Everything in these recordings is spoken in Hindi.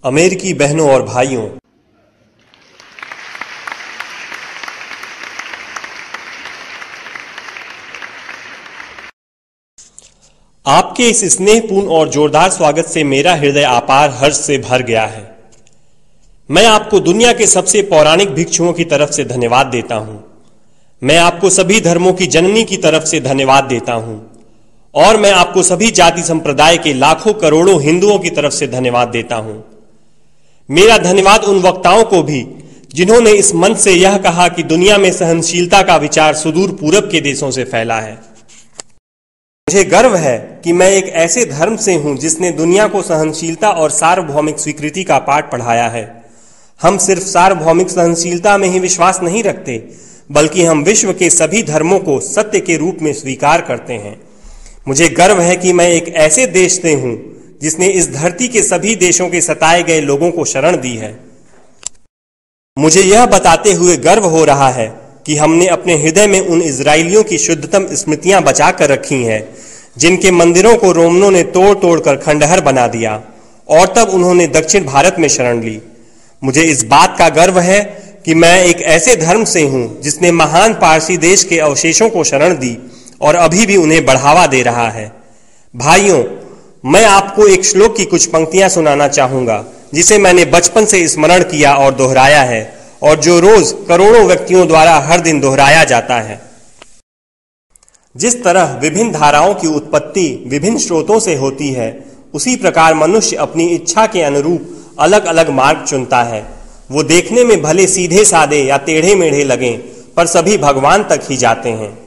अमेरिकी बहनों और भाइयों, आपके इस स्नेहपूर्ण और जोरदार स्वागत से मेरा हृदय अपार हर्ष से भर गया है। मैं आपको दुनिया के सबसे पौराणिक भिक्षुओं की तरफ से धन्यवाद देता हूं। मैं आपको सभी धर्मों की जननी की तरफ से धन्यवाद देता हूं और मैं आपको सभी जाति संप्रदाय के लाखों करोड़ों हिंदुओं की तरफ से धन्यवाद देता हूं। मेरा धन्यवाद उन वक्ताओं को भी जिन्होंने इस मंच से यह कहा कि दुनिया में सहनशीलता का विचार सुदूर पूरब के देशों से फैला है। मुझे गर्व है कि मैं एक ऐसे धर्म से हूं जिसने दुनिया को सहनशीलता और सार्वभौमिक स्वीकृति का पाठ पढ़ाया है। हम सिर्फ सार्वभौमिक सहनशीलता में ही विश्वास नहीं रखते, बल्कि हम विश्व के सभी धर्मों को सत्य के रूप में स्वीकार करते हैं। मुझे गर्व है कि मैं एक ऐसे देश से हूं जिसने इस धरती के सभी देशों के सताए गए लोगों को शरण दी है। मुझे यह बताते हुए गर्व हो रहा है कि हमने अपने हृदय में उन इजरायलियों की शुद्धतम स्मृतियां बचा कर रखी हैं जिनके मंदिरों को रोमनों ने तोड़ तोड़ कर खंडहर बना दिया और तब उन्होंने दक्षिण भारत में शरण ली। मुझे इस बात का गर्व है कि मैं एक ऐसे धर्म से हूं जिसने महान पारसी देश के अवशेषों को शरण दी और अभी भी उन्हें बढ़ावा दे रहा है। भाइयों, मैं आपको एक श्लोक की कुछ पंक्तियां सुनाना चाहूंगा जिसे मैंने बचपन से स्मरण किया और दोहराया है और जो रोज करोड़ों व्यक्तियों द्वारा हर दिन दोहराया जाता है। जिस तरह विभिन्न धाराओं की उत्पत्ति विभिन्न स्रोतों से होती है, उसी प्रकार मनुष्य अपनी इच्छा के अनुरूप अलग अलग मार्ग चुनता है। वो देखने में भले सीधे साधे या टेढ़े मेढ़े लगें, पर सभी भगवान तक ही जाते हैं।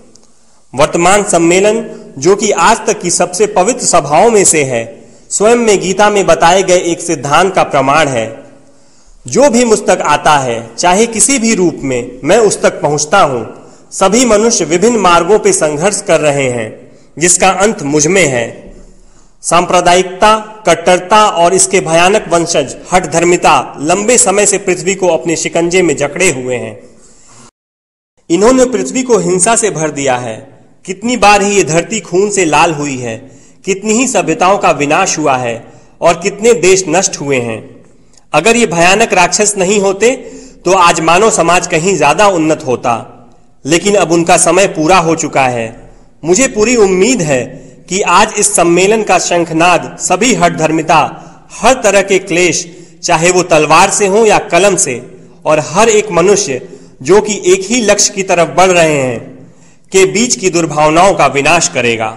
वर्तमान सम्मेलन, जो कि आज तक की सबसे पवित्र सभाओं में से है, स्वयं में गीता में बताए गए एक सिद्धांत का प्रमाण है। जो भी मुझ तक आता है, चाहे किसी भी रूप में, मैं उस तक पहुंचता हूं। सभी मनुष्य विभिन्न मार्गों पर संघर्ष कर रहे हैं, जिसका अंत मुझ में है। सांप्रदायिकता, कट्टरता और इसके भयानक वंशज हठ धर्मिता लंबे समय से पृथ्वी को अपने शिकंजे में जकड़े हुए हैं। इन्होंने पृथ्वी को हिंसा से भर दिया है। कितनी बार ही ये धरती खून से लाल हुई है, कितनी ही सभ्यताओं का विनाश हुआ है और कितने देश नष्ट हुए हैं। अगर ये भयानक राक्षस नहीं होते तो आज मानव समाज कहीं ज्यादा उन्नत होता, लेकिन अब उनका समय पूरा हो चुका है। मुझे पूरी उम्मीद है कि आज इस सम्मेलन का शंखनाद सभी हठ धर्मिता, हर तरह के क्लेश, चाहे वो तलवार से हो या कलम से, और हर एक मनुष्य जो कि एक ही लक्ष्य की तरफ बढ़ रहे हैं, के बीच की दुर्भावनाओं का विनाश करेगा।